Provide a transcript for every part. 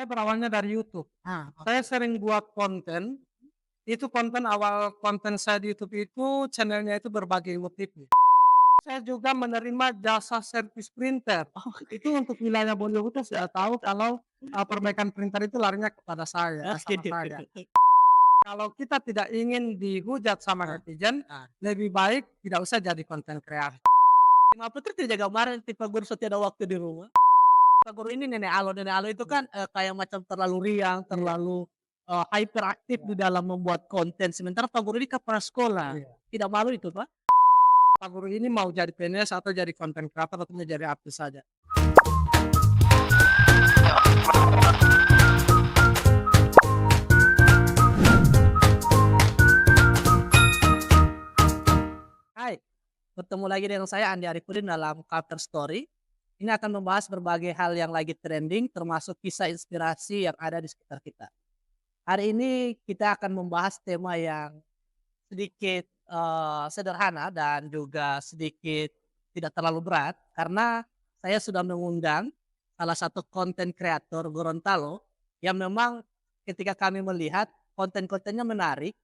Saya berawalnya dari YouTube. Saya sering buat konten, itu konten awal konten saya di YouTube itu channelnya itu berbagi motif. Saya juga menerima jasa servis printer. Itu untuk wilayah Bondowoso saya tahu kalau, perbaikan printer itu larinya kepada saya, sama saya. Kalau kita tidak ingin dihujat sama netizen, lebih baik tidak usah jadi konten kreator. Kenapa tuh tidak gambaran tipe guru setiap ada waktu di rumah? Pak guru ini nenek Alo itu kan, kayak macam terlalu riang, Iya, terlalu, hyperaktif iya, di dalam membuat konten, sementara Pak guru ini kepala sekolah. iya. Tidak malu itu, Pak? Pak Guru ini mau jadi PNS atau jadi konten kreator atau mau jadi artis saja. Hai, bertemu lagi dengan saya Andi Arifudin dalam Cover Story. Ini akan membahas berbagai hal yang lagi trending, termasuk kisah inspirasi yang ada di sekitar kita. Hari ini kita akan membahas tema yang sedikit, sederhana dan juga sedikit tidak terlalu berat, karena saya sudah mengundang salah satu konten kreator Gorontalo yang memang ketika kami melihat konten-kontennya menarik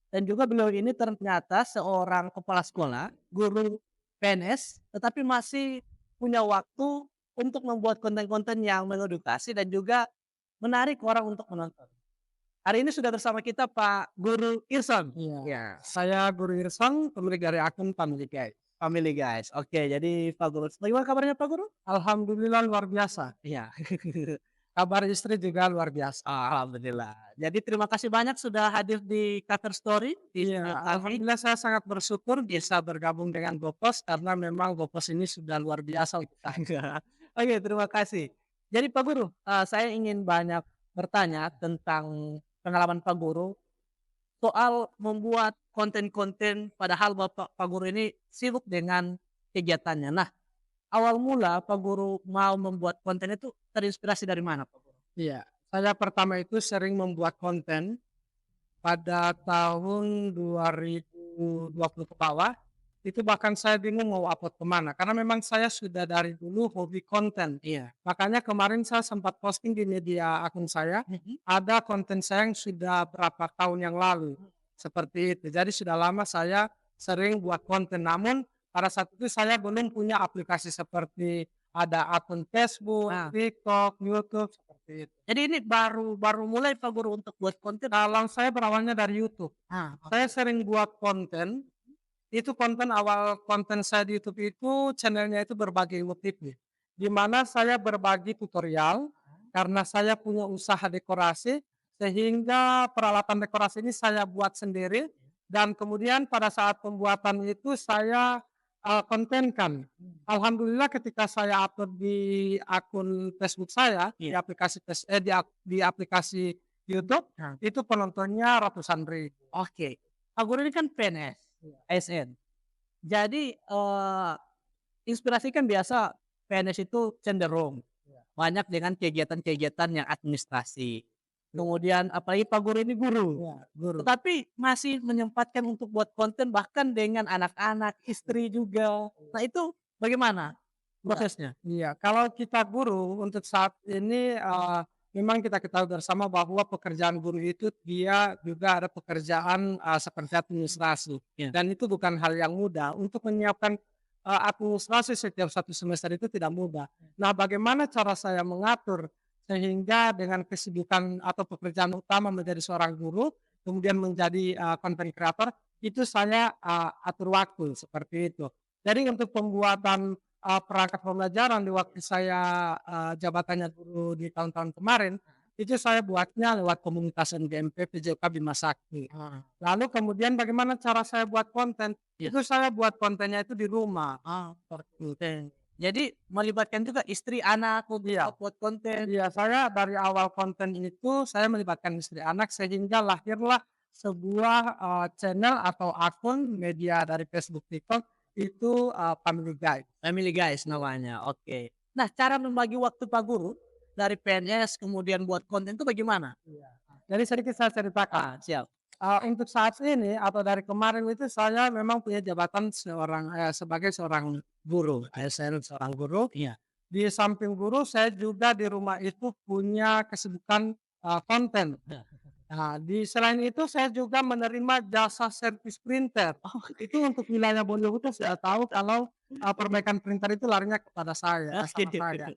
dan juga beliau ini ternyata seorang kepala sekolah, guru PNS, tetapi masih punya waktu untuk membuat konten-konten yang mengedukasi dan juga menarik orang untuk menonton. Hari ini sudah bersama kita Pak Guru Irson. Iya, Ya, saya Guru Irsang, pemilik dari akun Family Guide. family guys. Oke, jadi Pak Guru, bagaimana kabarnya Pak Guru? Alhamdulillah luar biasa. Iya. Kabar istri juga luar biasa. Alhamdulillah. Jadi terima kasih banyak sudah hadir di Cover Story di Iya, studio kami. alhamdulillah saya sangat bersyukur bisa bergabung dengan Gopos karena memang Gopos ini sudah luar biasa untuk saya. Oke, terima kasih. Jadi Pak Guru, saya ingin banyak bertanya tentang pengalaman Pak Guru soal membuat konten-konten padahal Pak Guru ini sibuk dengan kegiatannya. Nah, awal mula Pak Guru mau membuat konten itu terinspirasi dari mana Pak Guru? Iya, saya pertama itu sering membuat konten pada tahun 2020 ke bawah, itu bahkan saya bingung mau upload kemana karena memang saya sudah dari dulu hobi konten. Iya. Makanya kemarin saya sempat posting di media akun saya, Mhm. ada konten saya yang sudah berapa tahun yang lalu, seperti itu. Jadi sudah lama saya sering buat konten, namun pada saat itu saya belum punya aplikasi seperti ada akun Facebook, Nah, TikTok, YouTube, seperti itu. jadi ini baru baru mulai Pak Guru untuk buat konten? Kalau saya berawalnya dari YouTube. Saya Oke. sering buat konten, itu konten awal konten saya di YouTube itu channelnya itu berbagi motif nih. Di mana saya berbagi tutorial, karena saya punya usaha dekorasi, sehingga peralatan dekorasi ini saya buat sendiri, dan kemudian pada saat pembuatan itu saya, kontenkan. Alhamdulillah ketika saya upload di akun Facebook saya, di Iya. aplikasi di aplikasi YouTube, Nah, itu penontonnya ratusan ribu. oke. Pak Guru ini kan PNS, Iya, ASN. Jadi, inspirasi kan biasa PNS itu cenderung iya, banyak dengan kegiatan-kegiatan yang administrasi. iya, Kemudian apalagi Pak Guru ini guru, iya, guru. tetapi masih menyempatkan untuk buat konten bahkan dengan anak-anak, istri juga. Nah itu bagaimana Iya, prosesnya? iya. Kalau kita guru untuk saat ini, memang kita ketahui bersama bahwa pekerjaan guru itu dia juga ada pekerjaan, seperti administrasi Iya. dan itu bukan hal yang mudah. Untuk menyiapkan, administrasi setiap satu semester itu tidak mudah. Nah, bagaimana cara saya mengatur sehingga dengan kesibukan atau pekerjaan utama menjadi seorang guru, kemudian menjadi, konten kreator, itu saya, atur waktu, seperti itu. Jadi untuk pembuatan perangkat pembelajaran di waktu saya, jabatannya guru di tahun-tahun kemarin, itu saya buatnya lewat komunitas NGMP PJK Bima Sakti. Ah, Lalu kemudian bagaimana cara saya buat konten, iya. itu saya buat kontennya itu di rumah. Seperti itu. Oke. Jadi melibatkan juga istri, anak untuk Iya, upload konten. iya, saya dari awal konten itu saya melibatkan istri anak sehingga lahirlah sebuah, channel atau akun media dari Facebook, TikTok itu, Family Guide. Family Guys namanya, oke. Nah, cara membagi waktu Pak Guru, dari PNS kemudian buat konten itu bagaimana? Iya. Jadi sedikit saya ceritakan. Siap. Untuk saat ini atau dari kemarin itu saya memang punya jabatan sebagai seorang guru, ASN seorang guru. Iya. Di samping guru, saya juga di rumah itu punya kesibukan, konten. Nah, selain itu saya juga menerima jasa servis printer. Oh, Itu untuk wilayah Bondowoso sudah tahu kalau, perbaikan printer itu larinya kepada saya, oke. sama saya.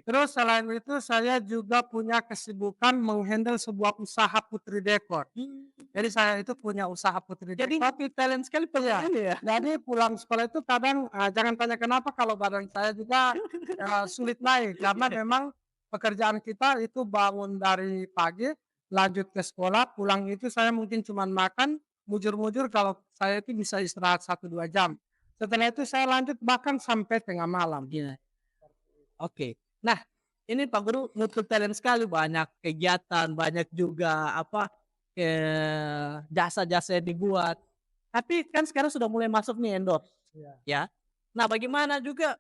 Terus selain itu saya juga punya kesibukan meng-handle sebuah usaha putri dekor. Mmm, Jadi saya itu punya usaha putri jadi dekor. multi-talent sekali Iya, Pengen ya? jadi pulang sekolah itu kadang, jangan tanya kenapa kalau badan saya juga, sulit naik karena memang pekerjaan kita itu bangun dari pagi, lanjut ke sekolah, pulang itu saya mungkin cuman makan, mujur-mujur kalau saya itu bisa istirahat 1, 2 jam. Setelah itu saya lanjut bahkan sampai tengah malam. Iya, oke. Nah, ini Pak Guru multi-talent sekali, banyak kegiatan, banyak juga apa, jasa-jasa yang dibuat. Tapi kan sekarang sudah mulai masuk nih endorse, Iya. ya. Nah, bagaimana juga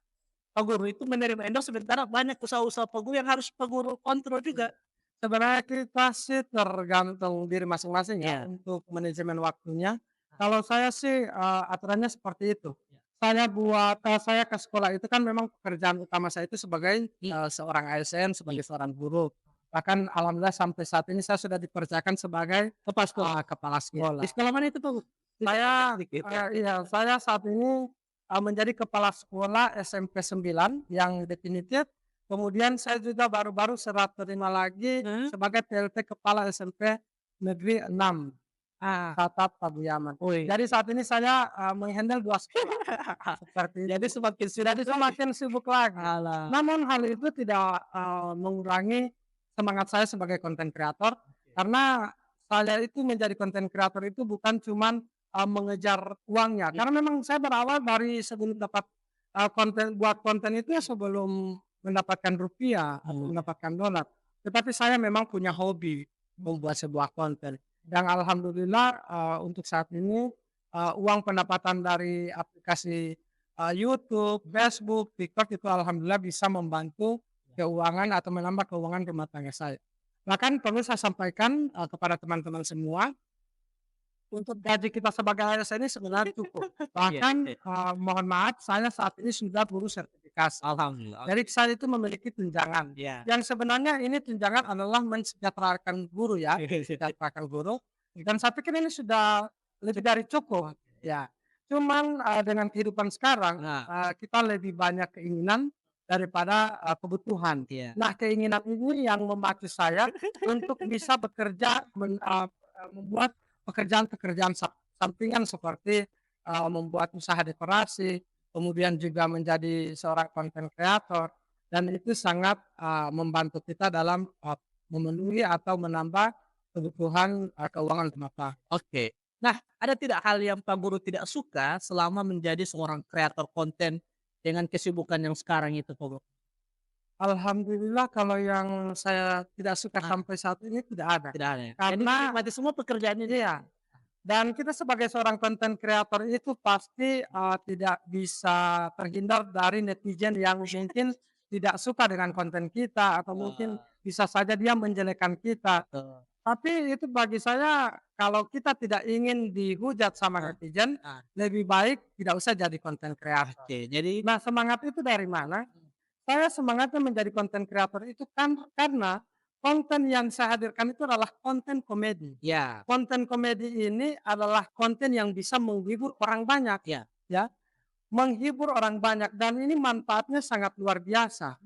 Pak Guru itu menerima endorse sementara banyak usaha-usaha Pak Guru yang harus Pak Guru kontrol juga? Sebenarnya kita sih tergantung diri masing-masing ya Iya. untuk manajemen waktunya. Kalau saya sih, aturannya seperti itu. Iya. Saya ke sekolah itu kan memang pekerjaan utama saya itu sebagai, seorang ASN, sebagai seorang guru. Bahkan alhamdulillah sampai saat ini saya sudah dipercayakan sebagai, Kepala sekolah. kepala Iya. sekolah. Di sekolah mana itu Pak Guru? Saya, Sedikit. iya, saya saat ini, menjadi kepala sekolah SMP 9 yang definitif, kemudian saya juga baru-baru serah terima lagi Heeh. sebagai PLT Kepala SMP Negeri 6, Ah, Tatap Pabuyaman. wih. Jadi saat ini saya, meng-handle 2 sekolah, seperti itu. Jadi semakin sudah Jadi semakin sibuk lagi. alah. Namun hal itu tidak, mengurangi semangat saya sebagai konten kreator, karena saya itu menjadi konten kreator itu bukan cuman, mengejar uangnya. Iya. Karena memang saya berawal dari sebelum dapat, buat konten itu ya sebelum mendapatkan rupiah atau Mmm. mendapatkan dolar. Tetapi saya memang punya hobi membuat sebuah konten. Yang alhamdulillah, untuk saat ini, uang pendapatan dari aplikasi, YouTube, Facebook, TikTok itu alhamdulillah bisa membantu keuangan atau menambah keuangan rumah tangga saya. Bahkan perlu saya sampaikan, kepada teman-teman semua, untuk gaji kita sebagai ASN ini sebenarnya cukup. Iya, Bahkan, iya. mohon maaf saya saat ini sudah guru sertifikasi. Alhamdulillah. Jadi saya itu memiliki tunjangan. Iya. Yang sebenarnya ini tunjangan adalah mensejahterakan guru ya, mensejahterakan guru. Dan saya pikir ini sudah lebih dari cukup, ya. Cuman, dengan kehidupan sekarang, Nah, kita lebih banyak keinginan daripada, kebutuhan. iya. Nah, keinginan ini yang memacu saya untuk bisa bekerja membuat pekerjaan-pekerjaan sampingan seperti, membuat usaha dekorasi, kemudian juga menjadi seorang konten kreator, dan itu sangat, membantu kita dalam, memenuhi atau menambah kebutuhan, keuangan rumah tangga. Oke. Nah, ada tidak hal yang Pak Guru tidak suka selama menjadi seorang kreator konten dengan kesibukan yang sekarang itu, Pak Guru? Alhamdulillah kalau yang saya tidak suka Ah, sampai saat ini tidak ada. tidak ada ya? Jadi Karena menikmati semua pekerjaan ini? iya, dan kita sebagai seorang konten kreator itu pasti, tidak bisa terhindar dari netizen yang mungkin tidak suka dengan konten kita atau mungkin Wah, bisa saja dia menjelekkan kita. betul. Tapi itu bagi saya kalau kita tidak ingin dihujat sama Ah, netizen, ah, lebih baik tidak usah jadi konten kreator. oke. Jadi Nah, semangat itu dari mana? Saya semangatnya menjadi konten kreator itu kan karena konten yang saya hadirkan itu adalah konten komedi. ya, Konten komedi ini adalah konten yang bisa menghibur orang banyak, ya. ya, menghibur orang banyak dan ini manfaatnya sangat luar biasa.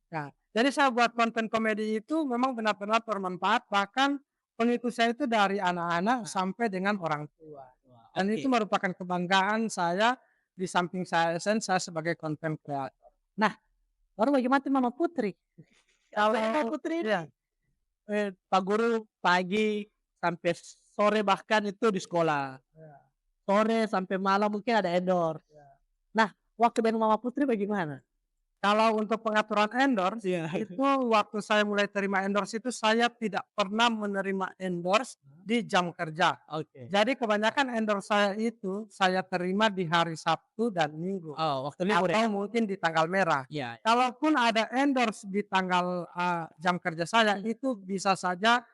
Ya, jadi saya buat konten komedi itu memang benar-benar bermanfaat, bahkan pengikut saya itu dari anak-anak Ah, sampai dengan orang tua. wah, Dan oke. itu merupakan kebanggaan saya di samping saya ASN, saya sebagai konten kreator. Nah, baru bagaimana Mama Putri? Kalau Mama Kalau Putri ini, iya, Pak Guru pagi sampai sore bahkan itu di sekolah. Sore sampai malam mungkin ada endorse. Nah, waktu bareng Mama Putri bagaimana? kalau untuk pengaturan endorse, Iya. itu waktu saya mulai terima endorse itu saya tidak pernah menerima endorse di jam kerja. Oke. Jadi kebanyakan endorse saya itu saya terima di hari Sabtu dan Minggu. Oh, waktu libur ya? Atau mungkin di tanggal merah. Iya. Kalaupun ada endorse di tanggal, jam kerja saya, itu bisa saja,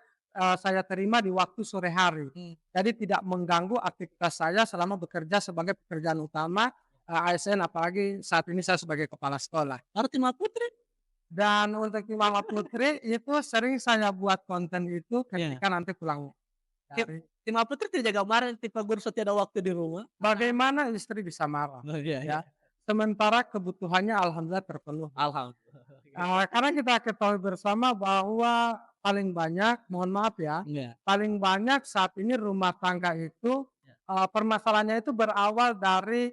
saya terima di waktu sore hari. Mmm, Jadi tidak mengganggu aktivitas saya selama bekerja sebagai pekerjaan utama ASN, apalagi saat ini saya sebagai kepala sekolah. Baru Timah Putri? Dan untuk di Mama Putri itu sering saya buat konten itu Iya. ketika nanti pulang Tim dari Timah Putri tidak gambaran tipe guru tiada waktu di rumah? bagaimana istri bisa marah, Oh, iya iya. ya. Sementara kebutuhannya alhamdulillah terpenuhi. Alhamdulillah. Karena kita ketahui bersama bahwa paling banyak, mohon maaf ya, Iya. paling banyak saat ini rumah tangga itu, Iya. permasalahannya itu berawal dari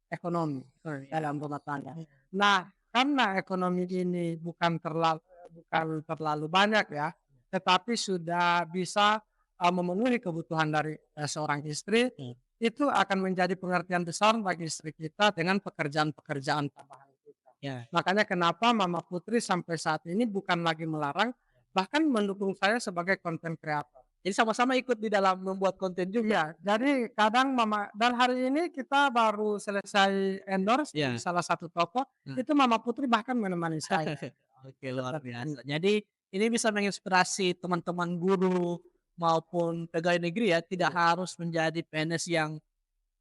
ekonomi Iya. dalam rumah tangga. Nah, karena ekonomi ini bukan terlalu banyak ya, tetapi sudah bisa, memenuhi kebutuhan dari, seorang istri, Mmm. itu akan menjadi pengertian besar bagi istri kita dengan pekerjaan-pekerjaan tambahan kita. Iya. Makanya kenapa Mama Putri sampai saat ini bukan lagi melarang, bahkan mendukung saya sebagai konten kreator. Jadi sama-sama ikut di dalam membuat konten juga? Iya, jadi kadang dan hari ini kita baru selesai endorse di Iya. salah satu toko, Nah. itu Mama Putri bahkan menemani saya. Oke, luar Seperti biasa. itu. Jadi ini bisa menginspirasi teman-teman guru maupun pegawai negeri ya, tidak Iya. harus menjadi PNS yang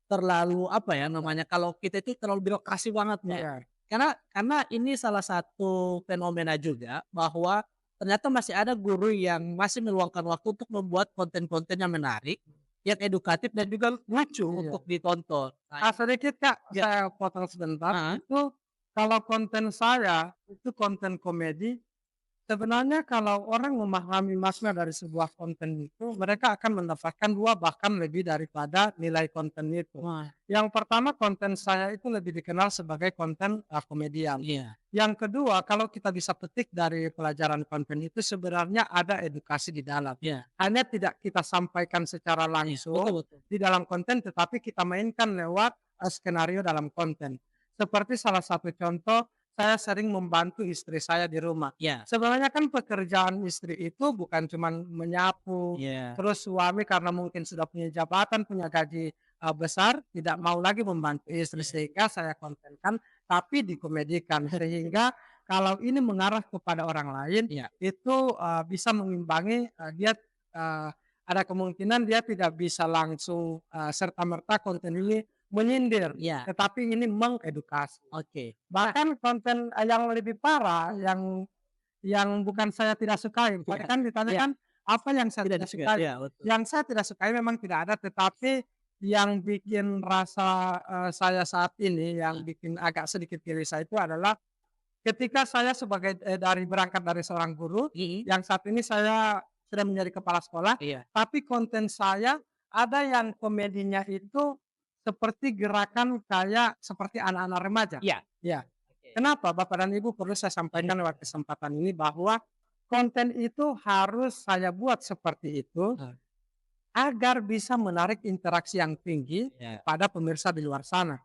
terlalu apa ya namanya, kalau kita itu terlalu birokrasi banget, Mbak. Iya, Karena ini salah satu fenomena juga bahwa ternyata masih ada guru yang masih meluangkan waktu untuk membuat konten-konten yang menarik, yang edukatif dan juga lucu iya. untuk ditonton. Nah, Sedikit Kak, ya, saya potong sebentar, heeh, itu kalau konten saya, itu konten komedi. Sebenarnya kalau orang memahami makna dari sebuah konten itu, mereka akan mendapatkan 2 bahkan lebih daripada nilai konten itu. wah, Yang pertama, konten saya itu lebih dikenal sebagai konten, komedian. iya, Yang kedua, kalau kita bisa petik dari pelajaran konten itu sebenarnya ada edukasi di dalam. iya, Hanya tidak kita sampaikan secara iya, betul langsung betul. di dalam konten, tetapi kita mainkan lewat, skenario dalam konten. Seperti salah satu contoh, saya sering membantu istri saya di rumah. Iya, Sebenarnya kan pekerjaan istri itu bukan cuman menyapu, iya, terus suami karena mungkin sudah punya jabatan, punya gaji, besar, tidak mau lagi membantu istri, iya, sehingga saya kontenkan tapi dikomedikan. Sehingga kalau ini mengarah kepada orang lain, iya, itu, bisa mengimbangi, dia, eee, ada kemungkinan dia tidak bisa langsung, serta-merta konten ini menyindir, iya, tetapi ini mengedukasi. oke. Nah, Bahkan konten, yang lebih parah, yang bukan saya tidak sukai, iya, misalnya kan iya, ditanyakan, apa yang saya tidak tidak disukai, sukai? iya betul. Yang saya tidak sukai memang tidak ada, tetapi yang bikin rasa, saya saat ini, yang Heeh, bikin agak sedikit gelisah itu adalah ketika saya sebagai, berangkat dari seorang guru, mhm, yang saat ini saya sudah menjadi kepala sekolah, iya, tapi konten saya ada yang komedinya itu seperti gerakan kayak seperti anak-anak remaja. iya, Ya. oke. Kenapa Bapak dan Ibu, perlu saya sampaikan lewat kesempatan ini bahwa konten itu harus saya buat seperti itu Heeh, agar bisa menarik interaksi yang tinggi iya, pada pemirsa di luar sana.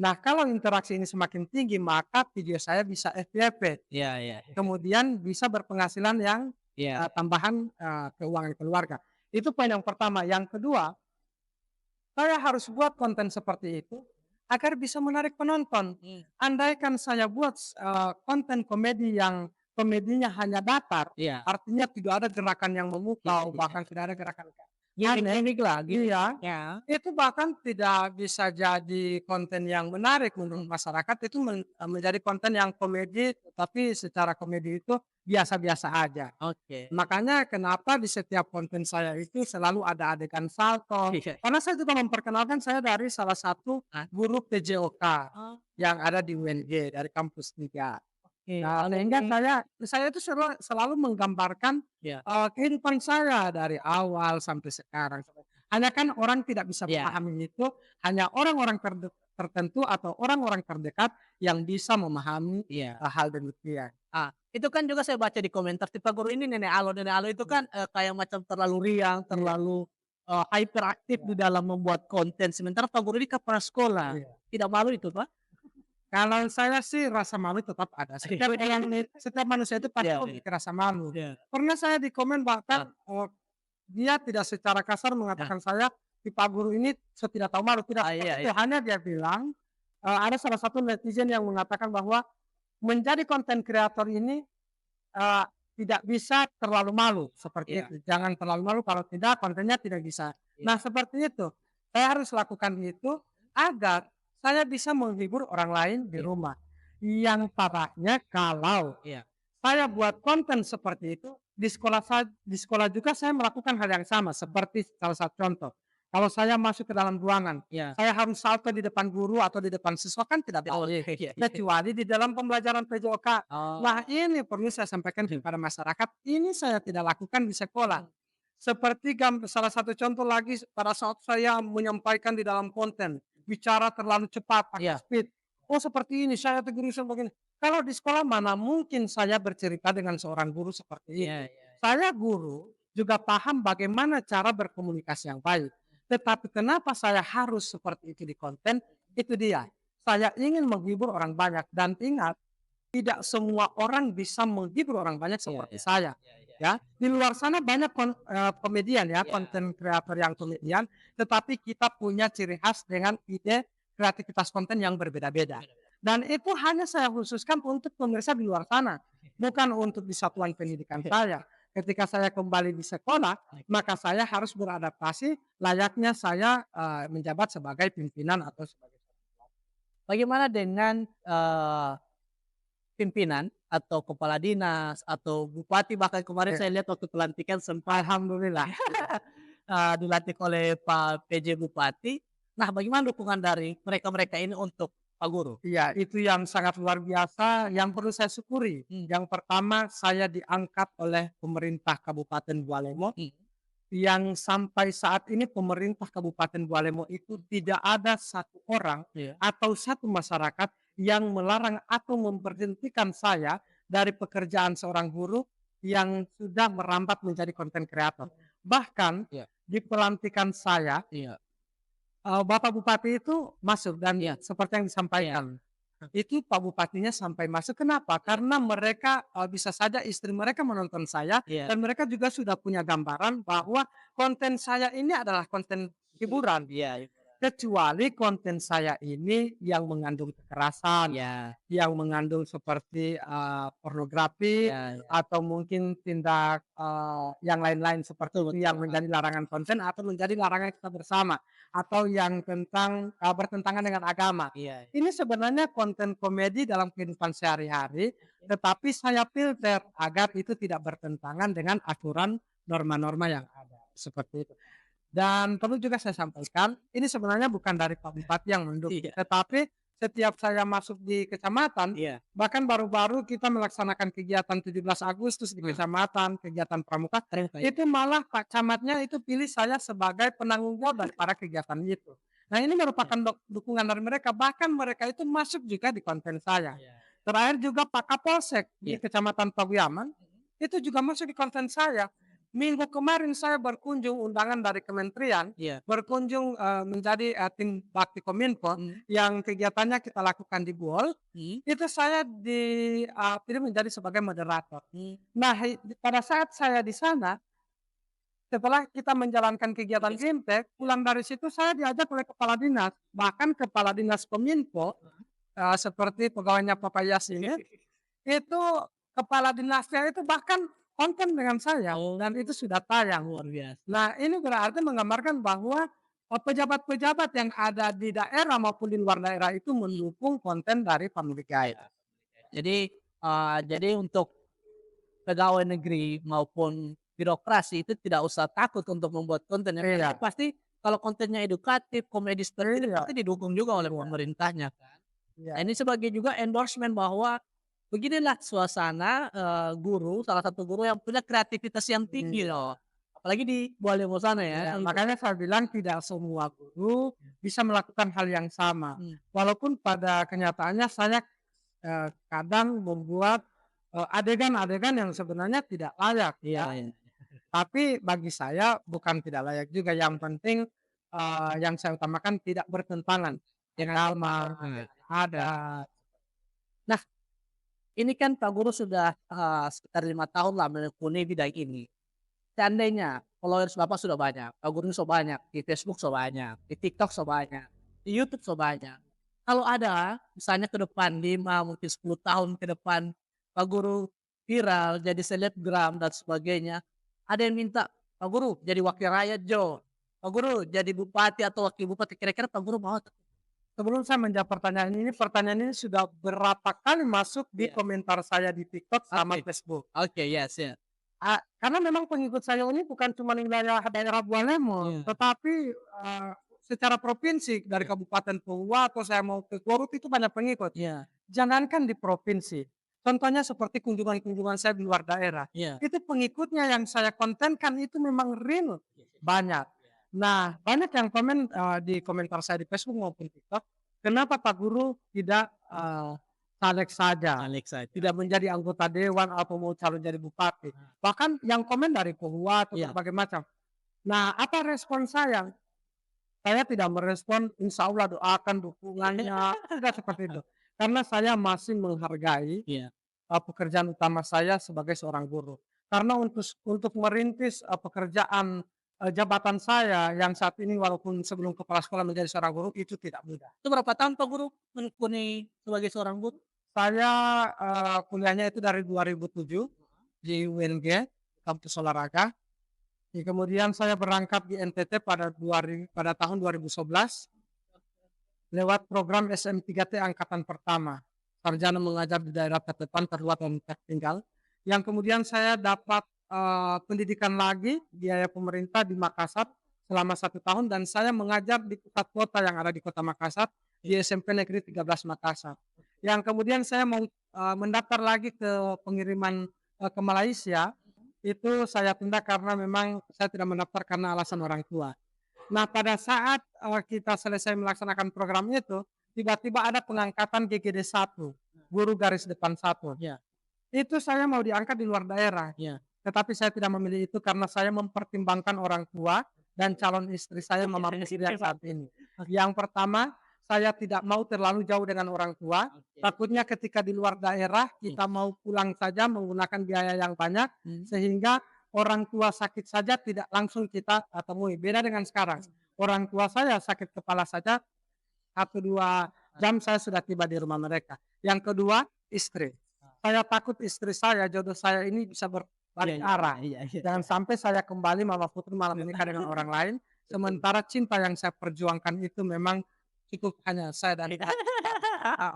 Nah, kalau interaksi ini semakin tinggi, maka video saya bisa FYP, iya iya, kemudian bisa berpenghasilan yang, iya, tambahan, keuangan keluarga. Itu poin yang pertama. Yang kedua, saya harus buat konten seperti itu agar bisa menarik penonton. mmm, Andaikan saya buat, konten komedi yang komedinya hanya datar, iya, artinya tidak ada gerakan yang iya memukau, iya, bahkan tidak ada gerakan aneh, gimik-gimik lah, gimik, iya, ya, itu bahkan tidak bisa jadi konten yang menarik menurut masyarakat, itu menjadi konten yang komedi, tapi secara komedi itu biasa-biasa aja. oke, Makanya kenapa di setiap konten saya itu selalu ada adegan salto, iya, karena saya juga memperkenalkan saya dari salah satu ah, guru PJOK oh, yang ada di UNJ, dari kampus 3. oke, Nah, kalau sehingga saya itu selalu menggambarkan, iya, kehidupan saya dari awal sampai sekarang. Hanya kan orang tidak bisa iya, memahami itu, hanya orang-orang tertentu atau orang-orang terdekat yang bisa memahami, iya. hal demikian. Itu kan juga saya baca di komentar tipe guru ini nenek Alo itu kan, kayak macam terlalu riang, Iya, terlalu, hyperaktif iya, di dalam membuat konten, sementara Pak Guru ini kepala sekolah. iya. Tidak malu itu, Pak? Kalau saya sih rasa malu tetap ada. Setiap manusia itu pasti Iya iya memiliki rasa malu. iya, Pernah saya di komen ah, bahkan, dia tidak secara kasar nah, mengatakan saya, si Pak Guru ini tidak tahu malu, tidak iya seperti itu. iya, Hanya dia bilang, ada salah satu netizen yang mengatakan bahwa menjadi konten kreator ini, eee, tidak bisa terlalu malu, seperti iya itu. Jangan terlalu malu, kalau tidak kontennya tidak bisa. iya, Nah, seperti itu. Saya harus lakukan itu agar saya bisa menghibur orang lain di Iya. rumah. Yang parahnya kalau Iya. saya buat konten seperti itu, di sekolah juga saya melakukan hal yang sama, seperti salah satu contoh, kalau saya masuk ke dalam ruangan, Iya. saya harus salto di depan guru atau di depan siswa kan tidak Oh, baik, iya iya. kecuali di dalam pembelajaran PJOK. Nah, Oh. ini perlu saya sampaikan kepada masyarakat, ini saya tidak lakukan di sekolah. Seperti salah satu contoh lagi pada saat saya menyampaikan di dalam konten, bicara terlalu cepat pakai Iya. speed. Oh seperti ini, saya tegur begini. Kalau di sekolah mana mungkin saya bercerita dengan seorang guru seperti Iya itu. iya. Saya guru juga paham bagaimana cara berkomunikasi yang baik. Tetapi kenapa saya harus seperti itu di konten? Itu dia. Saya ingin menghibur orang banyak dan ingat tidak semua orang bisa menghibur orang banyak Iya seperti iya. saya. Iya iya. Ya, di luar sana banyak komedian ya, Iya. konten kreator yang komedian, tetapi kita punya ciri khas dengan ide kreativitas konten yang berbeda-beda. Dan itu hanya saya khususkan untuk pemirsa di luar sana, bukan untuk di satuan pendidikan saya. Ketika saya kembali di sekolah, maka saya harus beradaptasi layaknya saya menjabat sebagai pimpinan atau sebagai Bagaimana dengan, pimpinan atau kepala dinas atau bupati, bahkan kemarin eh, saya lihat waktu pelantikan sempat, alhamdulillah. dilantik oleh Pak PJ Bupati. Nah, bagaimana dukungan dari mereka-mereka ini untuk Pak Guru? Iya, itu yang sangat luar biasa yang perlu saya syukuri. Mmm. Yang pertama, saya diangkat oleh pemerintah Kabupaten Bualemo, Mhm. yang sampai saat ini pemerintah Kabupaten Bualemo itu tidak ada satu orang Iya. atau satu masyarakat yang melarang atau memberhentikan saya dari pekerjaan seorang guru yang sudah merambat menjadi konten kreator. Bahkan Iya. di pelantikan saya, Iya. Bapak Bupati itu masuk dan Iya. seperti yang Iya. disampaikan, itu Pak Bupatinya sampai masuk. Kenapa? Karena mereka, bisa saja istri mereka menonton saya Iya. dan mereka juga sudah punya gambaran bahwa konten saya ini adalah konten hiburan. Iya. Kecuali konten saya ini yang mengandung kekerasan, Iya. yang mengandung seperti, pornografi Iya. atau mungkin tindak, yang lain-lain seperti Betul itu betul. yang menjadi larangan konten atau menjadi larangan kita bersama, atau yang tentang, bertentangan dengan agama. Iya. Ini sebenarnya konten komedi dalam kehidupan sehari-hari, tetapi saya filter agar itu tidak bertentangan dengan aturan norma-norma yang ada, seperti itu. Dan perlu juga saya sampaikan, ini sebenarnya bukan dari Pak Bupati yang mendukung, Iya. tetapi setiap saya masuk di kecamatan, Iya. bahkan baru-baru kita melaksanakan kegiatan 17 Agustus di kecamatan, kegiatan pramuka, Keren, Pak, ya. itu malah Pak Camatnya itu pilih saya sebagai penanggung jawab daripada kegiatan itu. Nah ini merupakan dukungan dari mereka, bahkan mereka itu masuk juga di konten saya. Iya. Terakhir juga Pak Kapolsek di Iya. Kecamatan Paguyaman, itu juga masuk di konten saya. Minggu kemarin saya berkunjung undangan dari kementerian, Iya. berkunjung, menjadi, tim bakti Kominfo Mhm. yang kegiatannya kita lakukan di Buol, Mhm. itu saya dipilih menjadi sebagai moderator. Mmm. Nah, pada saat saya di sana, setelah kita menjalankan kegiatan Fintech, pulang dari situ saya diajak oleh kepala dinas, bahkan kepala dinas Kominfo, seperti pegawainya Bapak Yas ini, itu kepala dinasnya itu bahkan konten dengan saya Oh, dan itu sudah tayang. luar biasa. Nah, ini berarti menggambarkan bahwa, pejabat-pejabat yang ada di daerah maupun di luar daerah itu mendukung konten dari Family Guide. Jadi untuk pegawai negeri maupun birokrasi itu tidak usah takut untuk membuat konten, yang Iya, penting pasti kalau kontennya edukatif, komedi seperti ini iya, pasti didukung juga oleh iya, pemerintahnya kan. iya, Nah, ini sebagai juga endorsement bahwa beginilah suasana, guru, salah satu guru yang punya kreativitas yang tinggi iya, loh. Apalagi di Bualemo sana iya. ya. Makanya saya bilang tidak semua guru bisa melakukan hal yang sama. Mmm. Walaupun pada kenyataannya saya, kadang membuat, adegan-adegan yang sebenarnya tidak layak Iya ya. iya. Tapi bagi saya bukan tidak layak juga, yang penting, yang saya utamakan tidak bertentangan dengan agama, Heeh. adat. Nah, ini kan Pak Guru sudah, sekitar 5 tahun lah menekuni bidang ini. Seandainya followers Bapak sudah banyak, Pak Guru sudah banyak, di Facebook sudah banyak, di TikTok sudah banyak, di YouTube sudah banyak. Kalau ada misalnya ke depan 5 mungkin 10 tahun ke depan Pak Guru viral, jadi selebgram dan sebagainya, ada yang minta, "Pak Guru jadi wakil rakyat Jo, Pak Guru jadi bupati atau wakil bupati," kira-kira Pak Guru mau? Sebelum saya menjawab pertanyaan ini sudah berapa kali masuk di Iya. komentar saya di TikTok sama Oke. Facebook. Oke, yes, ya. Karena memang pengikut saya ini bukan cuma wilayah daerah Bualemon, Iya. tetapi, secara provinsi dari Iya. Kabupaten Pohua atau saya mau ke Garut itu banyak pengikut. Iya. Jangankan di provinsi, contohnya seperti kunjungan-kunjungan saya di luar daerah, Iya. itu pengikutnya yang saya kontenkan itu memang real, banyak. Nah, banyak yang komen, di komentar saya di Facebook maupun TikTok, "Kenapa Pak Guru tidak, caleg saja, Caleg saja. tidak menjadi anggota dewan atau mau calon jadi bupati?" Bahkan yang komen dari Pohua atau Iya. berbagai macam. Nah, apa respon saya? Saya tidak merespon, insya Allah doakan dukungannya, tidak seperti itu. Karena saya masih menghargai, Iya. pekerjaan utama saya sebagai seorang guru. Karena untuk merintis, pekerjaan, jabatan saya yang saat ini walaupun sebelum kepala sekolah menjadi seorang guru itu tidak mudah. Itu berapa tahun Pak Guru menekuni sebagai seorang guru? Saya, kuliahnya itu dari 2007 di UNG, kampus olahraga. Kemudian saya berangkat di NTT pada tahun 2011 lewat program SM3T angkatan pertama, sarjana mengajar di daerah terdepan, terluar, dan tertinggal. Yang kemudian saya dapat, pendidikan lagi biaya pemerintah di Makassar selama 1 tahun dan saya mengajar di pusat kota yang ada di kota Makassar, di SMP Negeri 13 Makassar. Yang kemudian saya mau, mendaftar lagi ke pengiriman, ke Malaysia, itu saya tunda karena memang saya tidak mendaftar karena alasan orang tua. Nah, pada saat, kita selesai melaksanakan program itu, tiba-tiba ada pengangkatan GGD 1, guru garis depan 1. Iya. Itu saya mau diangkat di luar daerah, Iya. tetapi saya tidak memilih itu karena saya mempertimbangkan orang tua dan calon istri saya Mama Putri yang saat ini. Yang pertama, saya tidak mau terlalu jauh dengan orang tua, Oke. takutnya ketika di luar daerah kita mau pulang saja menggunakan biaya yang banyak, sehingga orang tua sakit saja tidak langsung kita, temui. Beda dengan sekarang, orang tua saya sakit kepala saja 1, 2 jam saya sudah tiba di rumah mereka. Yang kedua, istri. Saya takut istri saya, jodoh saya ini bisa berbalik arah. Iya. Jangan sampai saya kembali Mama Putri malah menikah dengan orang lain, sementara cinta yang saya perjuangkan itu memang cukup hanya saya dan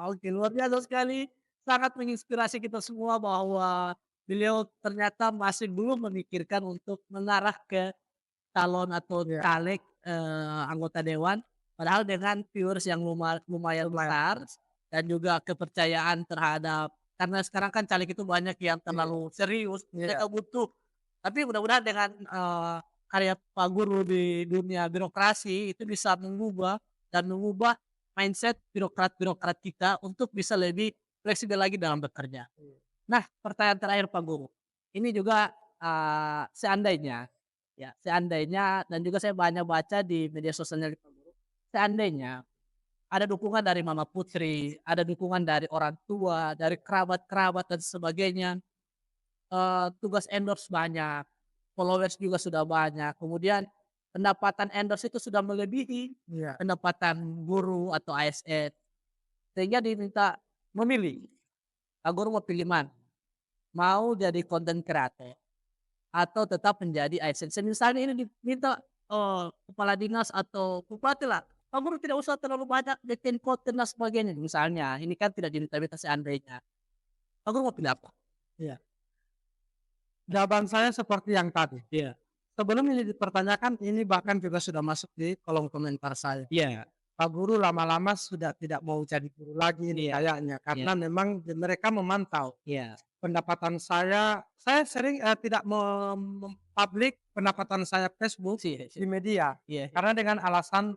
Oke, luar biasa sekali. Sangat menginspirasi kita semua bahwa beliau ternyata masih belum memikirkan untuk mengarah ke calon atau ya, caleg, anggota dewan. Padahal dengan viewers yang lumayan lumayan. besar dan juga kepercayaan terhadap, karena sekarang kan caleg itu banyak yang terlalu serius, Iya. mereka butuh. Tapi mudah-mudahan dengan, karya Pak Guru di dunia birokrasi itu bisa mengubah mindset birokrat-birokrat kita untuk bisa lebih fleksibel lagi dalam bekerja. Iya. Nah, pertanyaan terakhir Pak Guru, ini juga, seandainya, ya seandainya dan juga saya banyak baca di media sosialnya Pak Guru, seandainya ada dukungan dari Mama Putri, ada dukungan dari orang tua, dari kerabat-kerabat dan sebagainya, tugas endorse banyak, followers juga sudah banyak, kemudian pendapatan endorse itu sudah melebihi Iya. pendapatan guru atau ASN, sehingga diminta memilih, Pak Guru mau pilih mana? Mau jadi content creator atau tetap menjadi ASN? Misalnya ini diminta, kepala dinas atau bupati lah, Pak Guru tidak usah terlalu banyak bikin konten dan sebagainya, misalnya, ini kan tidak diminta-minta seandainya. Pak Guru mau pilih apa? Iya. Jawaban saya seperti yang tadi. Iya. Sebelum ini dipertanyakan, ini bahkan juga sudah masuk di kolom komentar saya. Iya. Pak Guru lama-lama sudah tidak mau jadi guru lagi ini Iya. kayaknya, karena memang mereka memantau Iya. pendapatan saya sering, tidak publik pendapatan saya Facebook di media, Iya. karena dengan alasan,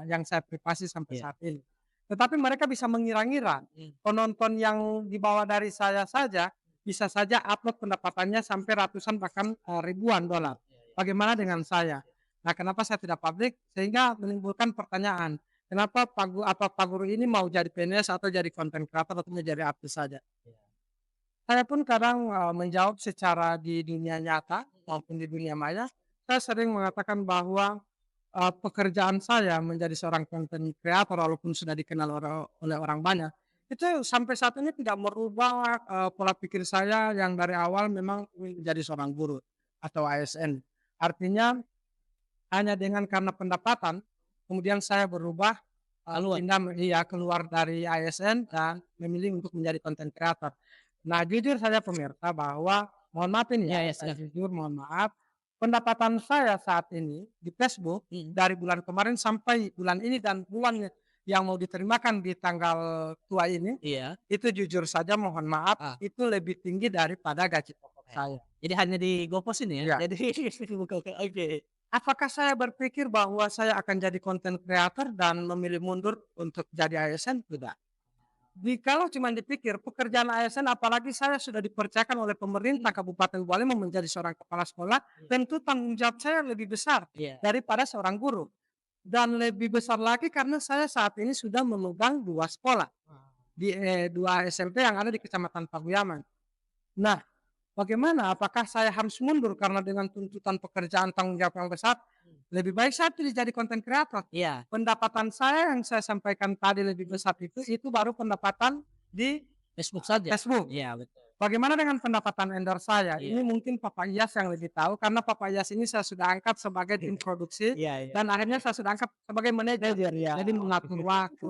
yang saya privasi sampai Iya. saat ini. Tetapi mereka bisa mengira-ngira, penonton yang di bawah dari saya saja, bisa saja upload pendapatannya sampai ratusan bahkan, ribuan dolar. Bagaimana dengan saya? Nah, kenapa saya tidak publik? Sehingga menimbulkan pertanyaan, kenapa Pak Guru ini mau jadi PNS atau jadi content creator atau menjadi artis saja? Saya pun kadang, menjawab secara di dunia nyata maupun di dunia maya, saya sering mengatakan bahwa, pekerjaan saya menjadi seorang content creator walaupun sudah dikenal oleh orang banyak, itu sampai saat ini tidak merubah, pola pikir saya yang dari awal memang ingin menjadi seorang guru atau ASN. Artinya hanya dengan karena pendapatan, kemudian saya berubah Keluar. keluar dari ASN dan memilih untuk menjadi konten kreator. Nah, jujur saja pemirsa bahwa mohon maaf ini Iya, ya, iya, saya silakan. jujur mohon maaf, pendapatan saya saat ini di Facebook Mhm. dari bulan kemarin sampai bulan ini dan bulan yang mau diterimakan di tanggal tua ini, Iya. itu jujur saja mohon maaf, Ah, itu lebih tinggi daripada gaji pokok oke. saya. Jadi hanya di GoPos ini ya? Ya. Jadi oke, oke. Apakah saya berpikir bahwa saya akan jadi konten kreator dan memilih mundur untuk jadi ASN? Tidak. Kalau cuma dipikir pekerjaan ASN apalagi saya sudah dipercayakan oleh pemerintah Kabupaten Buleleng menjadi seorang kepala sekolah, Iya. tentu tanggung jawab saya lebih besar Iya. daripada seorang guru. Dan lebih besar lagi karena saya saat ini sudah memegang 2 sekolah, Wah. 2 SMP yang ada di Kecamatan Paguyaman. Nah, bagaimana? Apakah saya harus mundur karena dengan tuntutan pekerjaan tanggung jawab yang besar? Hmm. Lebih baik saya pilih jadi konten kreator. Iya, Pendapatan saya yang saya sampaikan tadi lebih besar itu baru pendapatan di Facebook saja? Facebook. Iya, betul. Bagaimana dengan pendapatan endorse saya? Iya. Ini mungkin Papa Iyas yang lebih tahu karena Papa Iyas ini saya sudah angkat sebagai tim produksi Iya, iya. dan akhirnya saya sudah angkat sebagai manajer. Manajer, ya. Jadi mengatur waktu.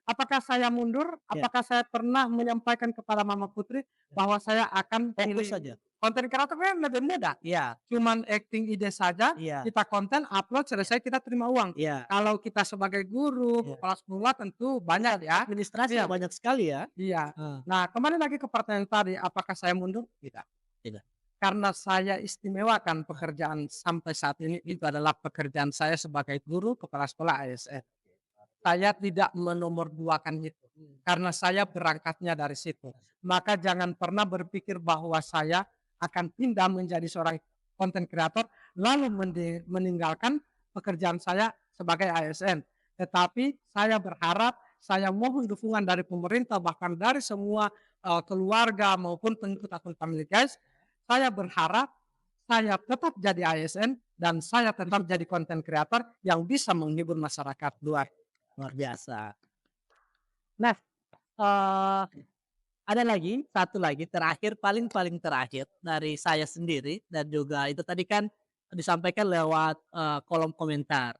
Apakah saya mundur? Iya. Apakah saya pernah menyampaikan kepada Mama Putri bahwa saya akan Fokus pilih saja? konten kreator kan lebih mudah. Iya, Cuman acting ide saja, iya, kita konten, upload, selesai kita terima uang. iya, Kalau kita sebagai guru, iya. kepala sekolah tentu banyak ya. Administrasi Iya. banyak sekali ya? Iya. Heeh. Nah, kembali lagi ke pertanyaan tadi, apakah saya mundur? Tidak. Tidak. Karena saya istimewakan pekerjaan sampai saat ini itu adalah pekerjaan saya sebagai guru kepala sekolah ASN. Saya tidak menomorduakan itu karena saya berangkatnya dari situ. Maka jangan pernah berpikir bahwa saya akan pindah menjadi seorang konten kreator lalu meninggalkan pekerjaan saya sebagai ASN. Tetapi saya berharap, saya mohon dukungan dari pemerintah bahkan dari semua keluarga maupun pengikut akun Family Guys. Saya berharap saya tetap jadi ASN dan saya tetap jadi konten kreator yang bisa menghibur masyarakat luar. Luar biasa. Nah, eee, ada lagi, satu lagi terakhir, paling terakhir dari saya sendiri dan juga itu tadi kan disampaikan lewat, kolom komentar.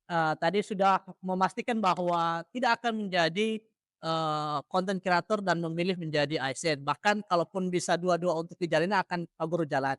Tadi sudah memastikan bahwa tidak akan menjadi, konten kreator dan memilih menjadi ASN, bahkan kalaupun bisa dua-dua untuk dijalani akan kabur jalan.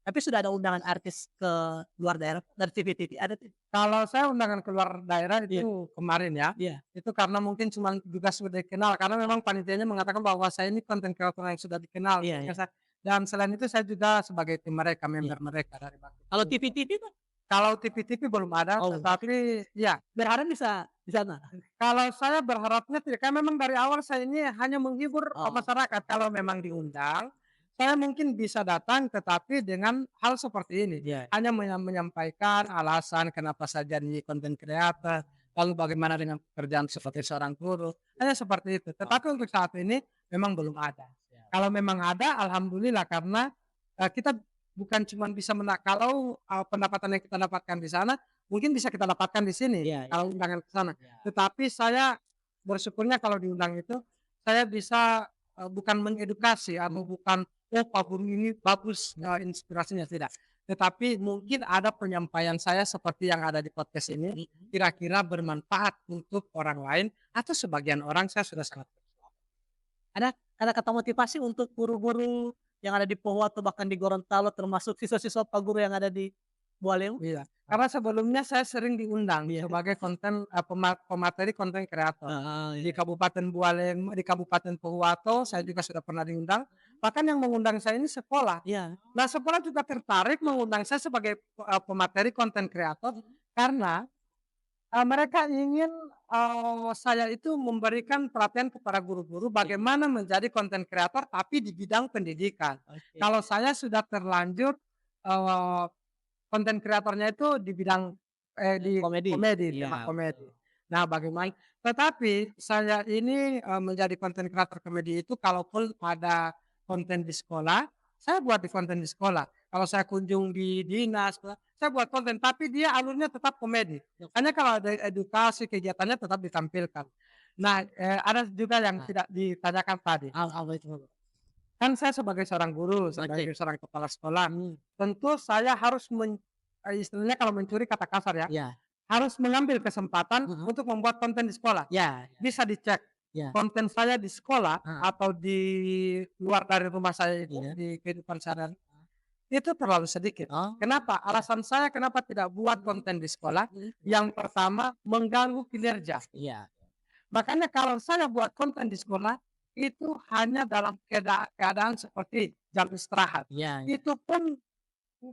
Tapi sudah ada undangan artis ke luar daerah dari TV-TV, ada tuh? Kalau saya undangan keluar daerah Iya, itu kemarin ya, iya, itu karena mungkin cuman juga sudah dikenal karena memang panitianya mengatakan bahwa saya ini konten kreator yang sudah dikenal iya, sehingga iya, dan selain itu saya juga sebagai tim mereka, iya. member mereka dari Bakti Kalau Bumi. TV-TV Pak? Kalau TV-TV belum ada, Oh, tetapi ya berharap bisa di sana? kalau saya berharapnya tidak, karena memang dari awal saya ini hanya menghibur Oh, masyarakat. Kalau memang diundang, saya mungkin bisa datang tetapi dengan hal seperti ini. iya, Hanya menyampaikan alasan kenapa saya jadi konten kreator, lalu bagaimana dengan pekerjaan sebagai seorang guru, hanya seperti itu. oh, Tetapi untuk saat ini memang belum ada. siap. Kalau memang ada, alhamdulillah karena kita bukan cuma bisa kalau pendapatan yang kita dapatkan di sana, mungkin bisa kita dapatkan di sini Iya, iya, kalau undangan ke sana. iya. Tetapi saya bersyukurnya kalau diundang itu, saya bisa, bukan mengedukasi atau bukan, "Oh, Pak Guru ini bagus, inspirasinya," tidak. Tetapi mungkin ada penyampaian saya seperti yang ada di podcast ini, Mhm. kira-kira bermanfaat untuk orang lain atau sebagian orang saya sudah sangat Ada kata-kata motivasi untuk guru-guru yang ada di Pohuwato bahkan di Gorontalo termasuk siswa-siswa Pak Guru yang ada di Bualeu? iya, karena sebelumnya saya sering diundang Iya. sebagai konten, pemateri konten kreator. Heeh, Di iya. Kabupaten Buleleng, di Kabupaten Pohuwato, saya juga sudah pernah diundang. Bahkan yang mengundang saya ini sekolah. Iya. Nah, sekolah juga tertarik mengundang saya sebagai, pemateri konten kreator karena, mereka ingin, saya itu memberikan pelatihan kepada guru-guru bagaimana menjadi konten kreator tapi di bidang pendidikan. Oke. Kalau saya sudah terlanjur, eee, konten kreatornya itu di bidang, di Komedi? komedi, Iya, tema komedi. betul. Nah, bagaimana tetapi saya ini, menjadi konten kreator komedi itu kalaupun ada konten di sekolah, saya buat di konten di sekolah. Kalau saya kunjung di dinas, saya buat konten, tapi dia alurnya tetap komedi. Hanya kalau ada edukasi, kegiatannya tetap ditampilkan. Nah, ada juga yang Nah, tidak ditanyakan tadi. apa itu? Kan saya sebagai seorang guru, Oke. sebagai seorang kepala sekolah, Hmm, tentu saya harus istilahnya kalau mencuri kata kasar ya, iya. harus mengambil kesempatan Mhm. untuk membuat konten di sekolah. Ya, Bisa dicek ya. konten saya di sekolah Heeh. atau di luar dari rumah saya itu, Iya. di kehidupan sehari itu terlalu sedikit. Oh, Kenapa? Alasan saya kenapa tidak buat konten di sekolah, yang pertama mengganggu kinerja. iya. Makanya kalau saya buat konten di sekolah, itu hanya dalam keadaan seperti jam istirahat. Iya. Itu pun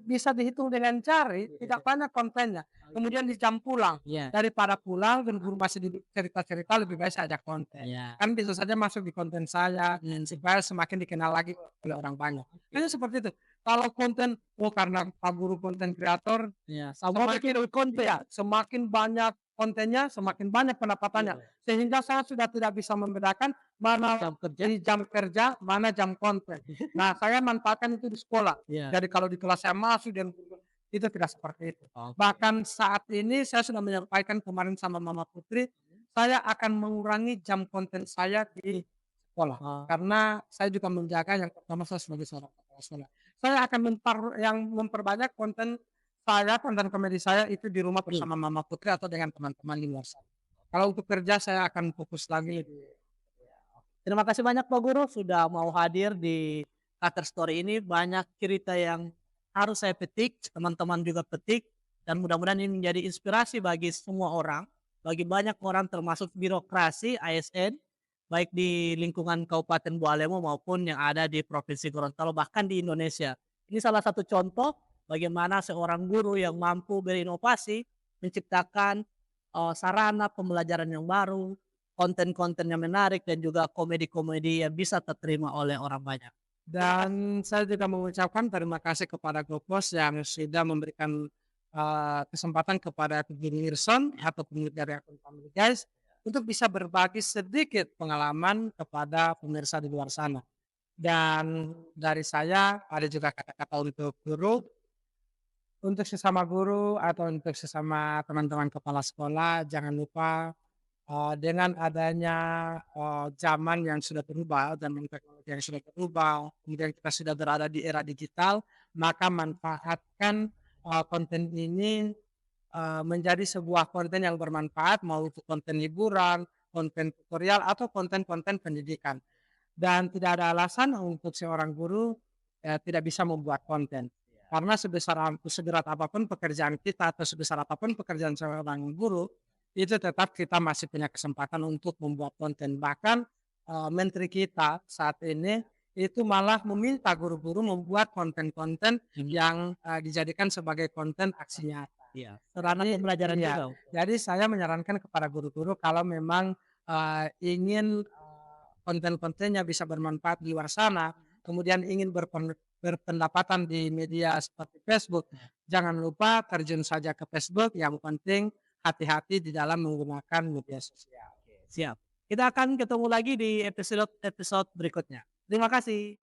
bisa dihitung dengan jari, tidak banyak kontennya. Kemudian di jam pulang, Iya. daripada pulang dan guru masih cerita-cerita, lebih baik saya ajak konten. Iya. Kan bisa saja masuk di konten saya, supaya semakin dikenal lagi oleh orang banyak. Hanya seperti itu. Kalau konten, karena Pak Guru konten kreator, Iya. semakin konten ya, semakin banyak kontennya, semakin banyak pendapatannya. Sehingga saya sudah tidak bisa membedakan mana Jam kerja. di jam kerja, mana jam konten. Nah, saya manfaatkan itu di sekolah. Iya. Jadi kalau di kelas saya masuk dan itu tidak seperti itu. Oke. Bahkan saat ini saya sudah menyampaikan kemarin sama Mama Putri, saya akan mengurangi jam konten saya di sekolah. Oh. Karena saya juga menjaga yang pertama saya sebagai seorang kepala sekolah. Saya akan memperbanyak konten saya, konten komedi saya itu di rumah bersama Mama Putri atau dengan teman-teman di luar sana. Kalau untuk kerja saya akan fokus lagi di Terima kasih banyak Pak Guru sudah mau hadir di Kater Story ini. Banyak cerita yang harus saya petik, teman-teman juga petik, dan mudah-mudahan ini menjadi inspirasi bagi semua orang, bagi banyak orang termasuk birokrasi ASN, baik di lingkungan Kabupaten Bualemo maupun yang ada di Provinsi Gorontalo, bahkan di Indonesia. Ini salah satu contoh bagaimana seorang guru yang mampu berinovasi, menciptakan sarana pembelajaran yang baru, konten-konten yang menarik, dan juga komedi-komedi yang bisa terterima oleh orang banyak. Dan saya juga mengucapkan terima kasih kepada GoPos yang sudah memberikan kesempatan kepada Guru Irson atau pemilik dari akun Family Guys untuk bisa berbagi sedikit pengalaman kepada pemirsa di luar sana. Dan dari saya ada juga kata-kata untuk guru, untuk sesama guru atau untuk sesama teman-teman kepala sekolah, jangan lupa dengan adanya zaman yang sudah berubah dan teknologi yang sudah berubah, kemudian kita sudah berada di era digital, maka manfaatkan konten ini menjadi sebuah konten yang bermanfaat, mau itu konten hiburan, konten tutorial, atau konten-konten pendidikan. Dan tidak ada alasan untuk seorang guru tidak bisa membuat konten. Karena seberat apapun pekerjaan kita atau sebesar apapun pekerjaan seorang guru, itu tetap kita masih punya kesempatan untuk membuat konten. Bahkan menteri kita saat ini itu malah meminta guru-guru membuat konten-konten yang dijadikan sebagai konten aksi nyata. Iya. Sarana pembelajaran Iya. juga. Jadi saya menyarankan kepada guru-guru kalau memang ingin konten-kontennya bisa bermanfaat di luar sana, kemudian ingin berpendapatan di media seperti Facebook, jangan lupa terjun saja ke Facebook. Yang penting hati-hati di dalam menggunakan media sosial. Siap. Kita akan ketemu lagi di episode berikutnya. Terima kasih.